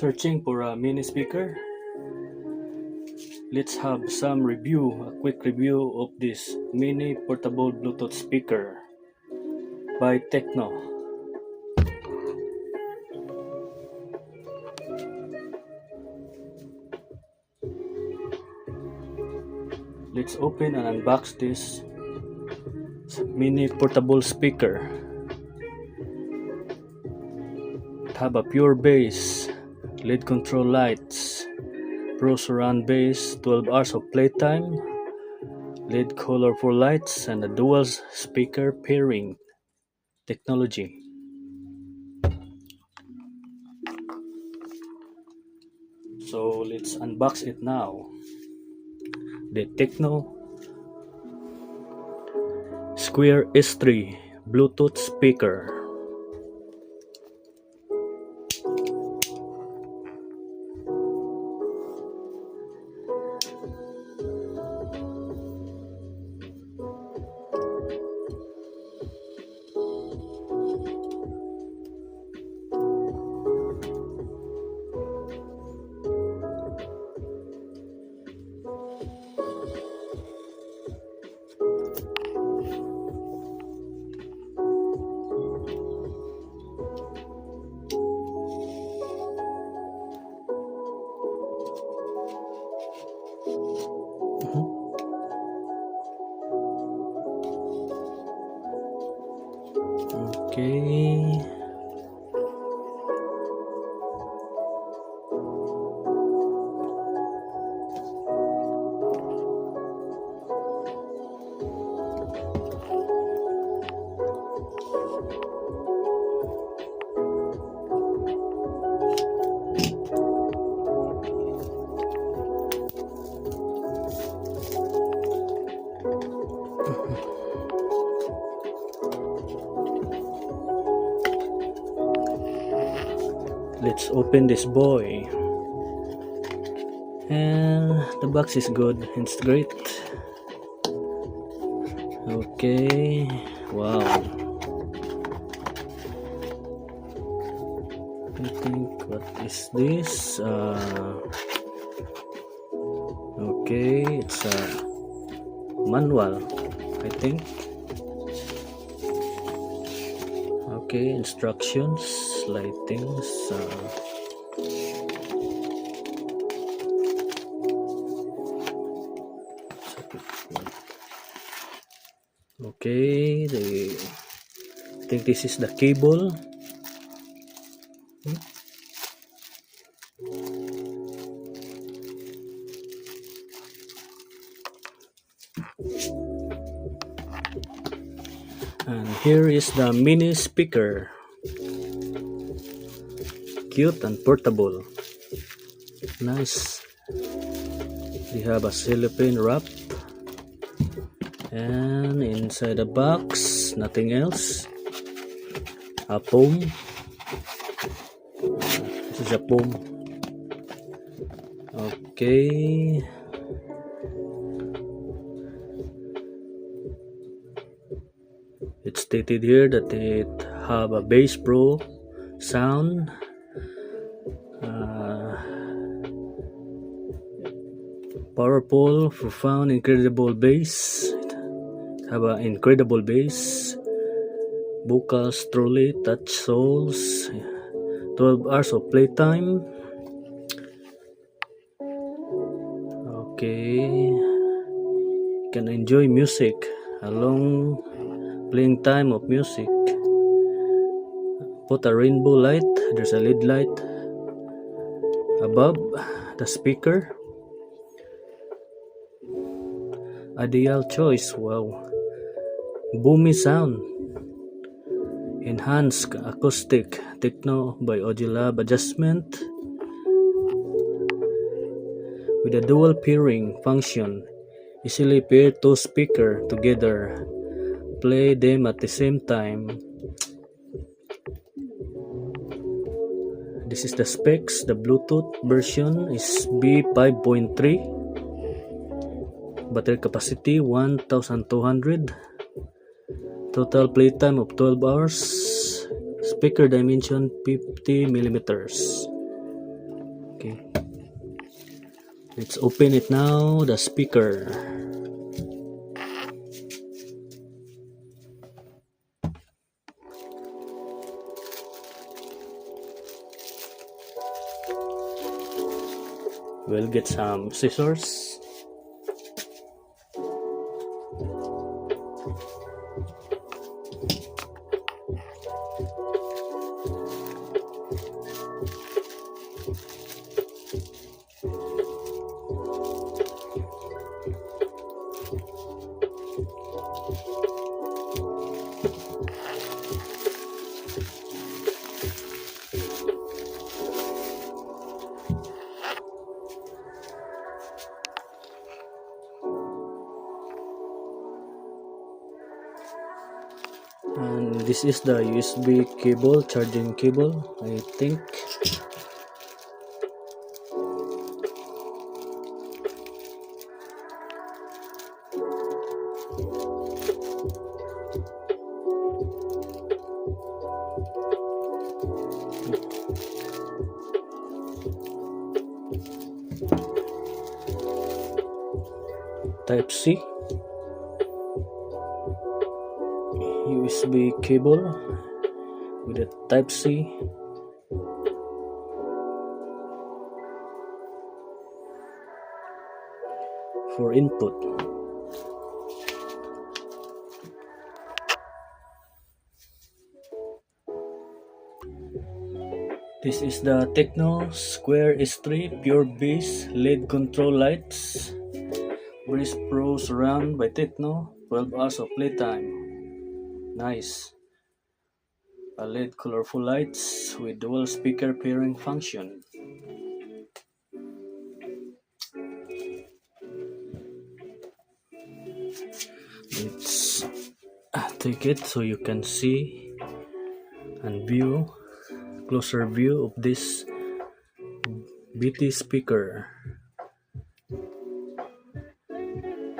Searching for a mini speaker. Let's have some a quick review of this mini portable Bluetooth speaker by Tecno. Let's open and unbox this mini portable speaker. It have a pure bass, LED control lights, Pro surround bass, 12 hours of playtime, LED colorful lights, and a dual speaker pairing technology. So let's unbox it now. The Tecno Square S3 Bluetooth speaker. Okay. Let's open this boy. And the box is good. It's great. Okay. Wow. I think, what is this? Okay, it's a manual, I think. Okay, instructions, lightings, okay, I think this is the cable. And here is the mini speaker. Cute and portable. Nice. They have a cellophane wrap. And inside the box, nothing else. A foam. This is a foam. Okay. It's stated here that it have a bass pro sound, powerful, profound, incredible bass. It have an incredible bass, vocals, truly touch souls, 12 hours of playtime. Okay, you can enjoy music along playing time of music. Put a rainbow light. There's a LED light above the speaker. Ideal choice. Wow. Boomy sound. Enhanced acoustic. Tecno by Audiolab adjustment. With a dual pairing function. Easily pair two speakers together. Play them at the same time. This is the specs. The Bluetooth version is B5.3. Battery capacity 1200. Total playtime of 12 hours. Speaker dimension 50 millimeters. Okay, let's open it now, the speaker. We'll get some scissors. And this is the USB cable, charging cable, I think. Type C, USB cable with a Type C. For input. This is the Tecno Square S3 Pure Base LED control lights. Breeze Pro Surround by Tecno, 12 hours of playtime. Nice. A LED colorful lights with dual speaker pairing function. Let's take it so you can see and view, closer view of this BT speaker.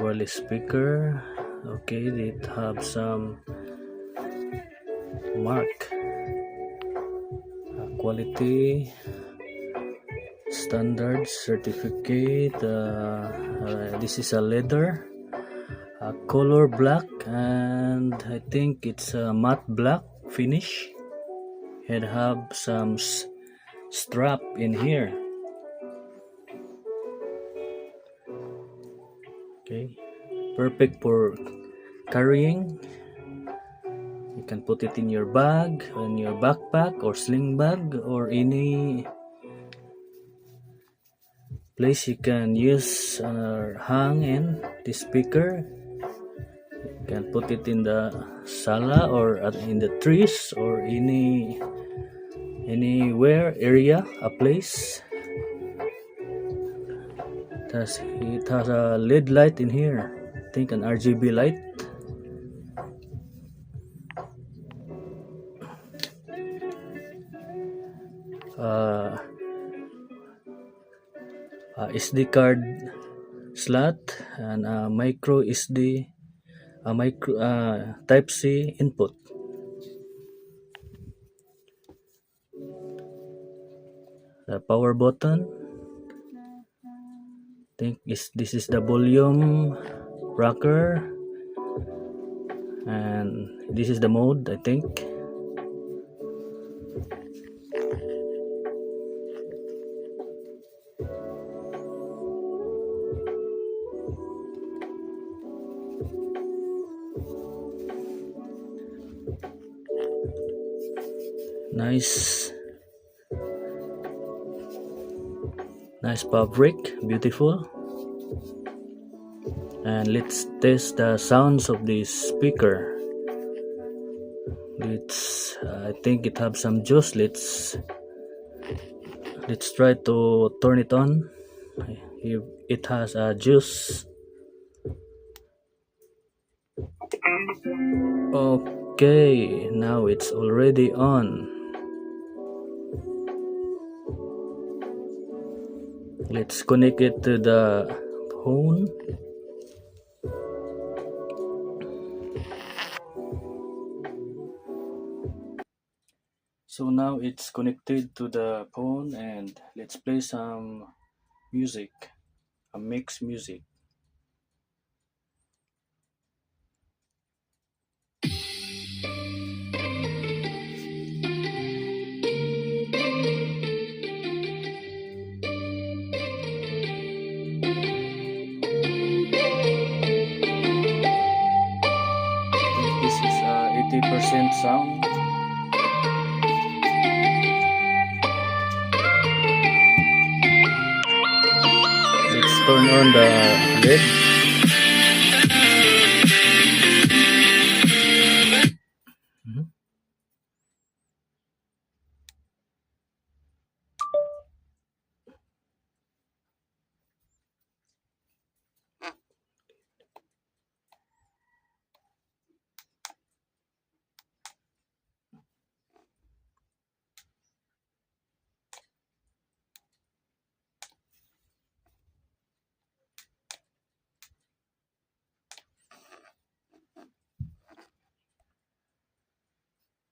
Wireless speaker. Okay, it have some mark, quality, standard, certificate. This is a leather, color black, and I think it's a matte black finish. It have some strap in here. Okay, perfect for carrying. You can put it in your bag, in your backpack or sling bag, or any place you can use or hang in the speaker. You can put it in the sala or in the trees or anywhere area, a place. It has a LED light in here. I think an RGB light. SD card slot and a micro SD, Type C input. The power button. I think this is the volume rocker, and this is the mode, I think. Nice fabric, beautiful. And let's test the sounds of this speaker. I think it have some juice. Let's try to turn it on. It has a juice. Okay, now it's already on. Let's connect it to the phone. So now it's connected to the phone, and let's play some music, a mix music. This is 80% sound. Let's turn on the LED. Mhm.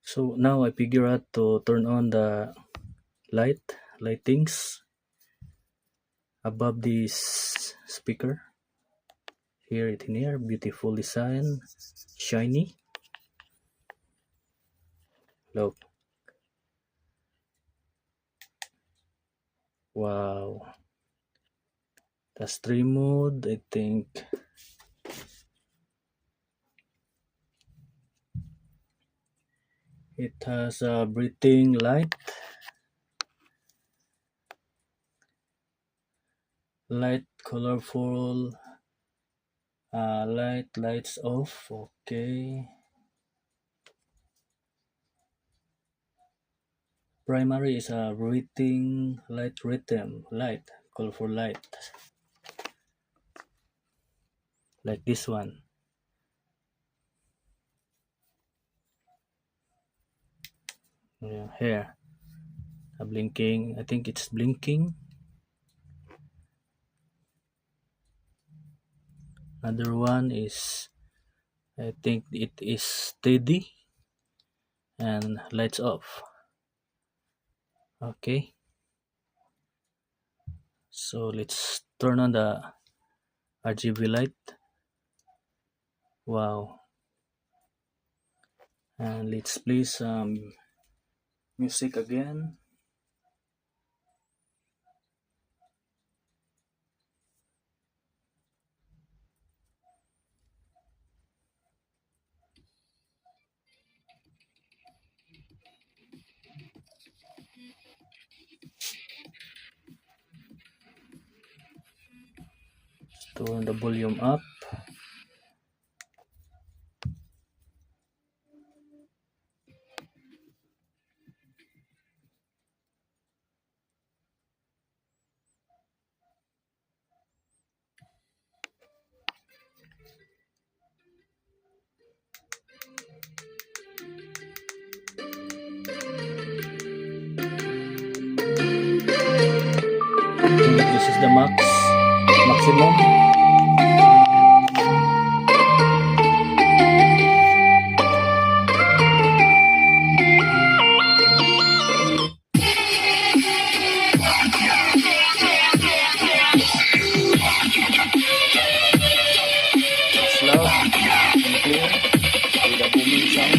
So now I figure out to turn on the lightings above this speaker. Here it in here, beautiful design, shiny. Look, wow. The stream mode, I think it has a breathing light, colorful, lights off. Okay. Primary is a breathing light rhythm, colorful light, like this one. Yeah, here, a blinking. I think it's blinking. Another one is, I think it is steady and lights off. Okay, so let's turn on the RGB light. Wow. And let's play some music again. Turn the volume up. I think this is the maximum. It's loud and clear with a booming sound.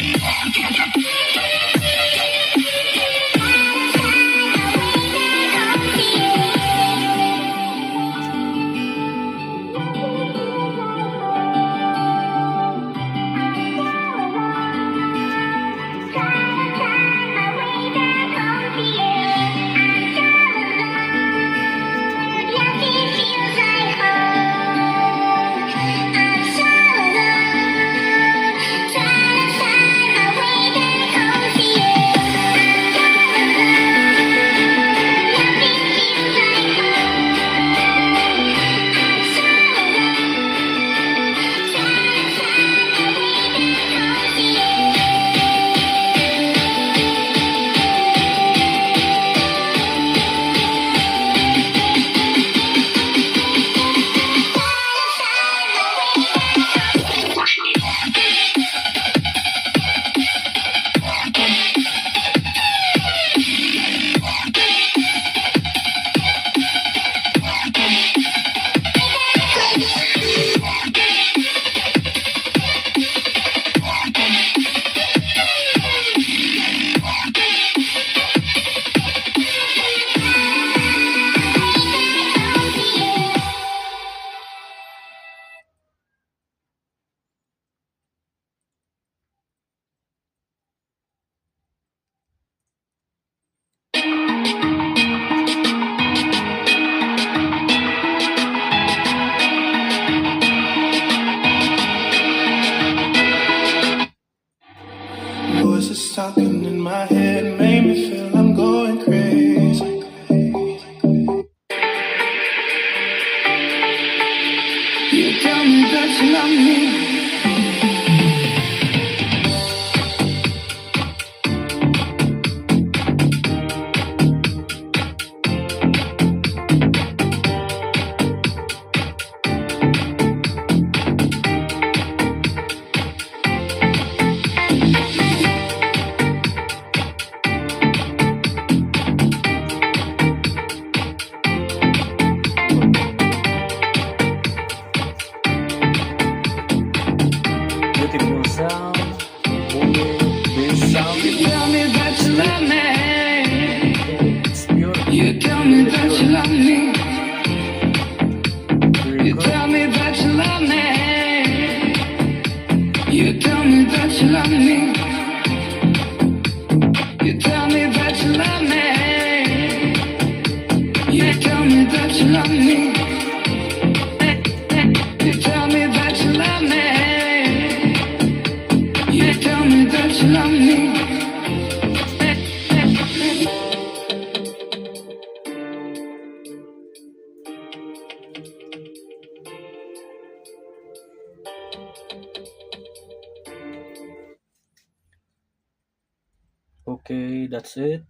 that you love me. Beautiful sound, moving, bass sound. You tell me that you love me. It's beautiful. You tell me that you love me. Very You good. tell me that you love me. You tell me that you love me. You tell me that you love me. You tell me that you love me. You tell me that you love me. You tell me that you love me. Okay, that's it.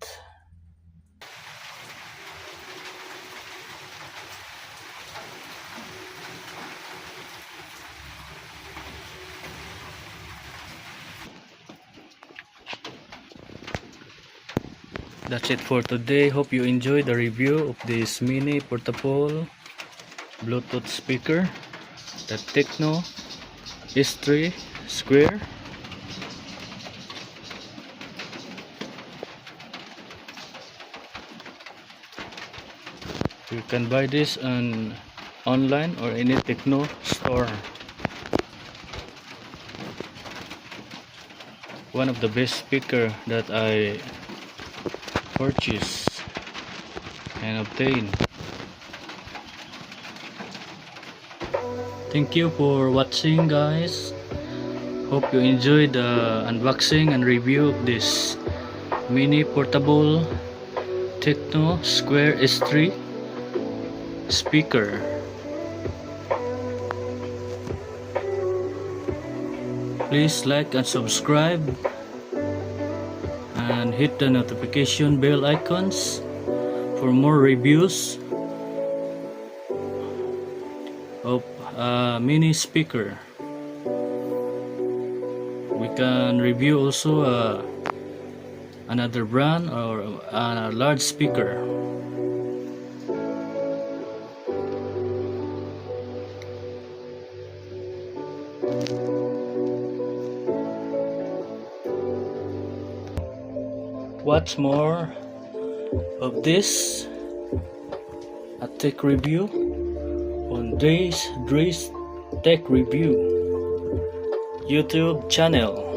That's it for today. Hope you enjoyed the review of this mini portable Bluetooth speaker, the Tecno S3 Square. You can buy this on online or any Tecno store. One of the best speaker that I purchased and obtained. Thank you for watching, guys. Hope you enjoyed the unboxing and review of this mini portable Tecno Square S3 speaker. Please like and subscribe and hit the notification bell icons for more reviews of a mini speaker. We can review also another brand or a large speaker. Watch more of this, a tech review on Dre's Tech Review YouTube channel.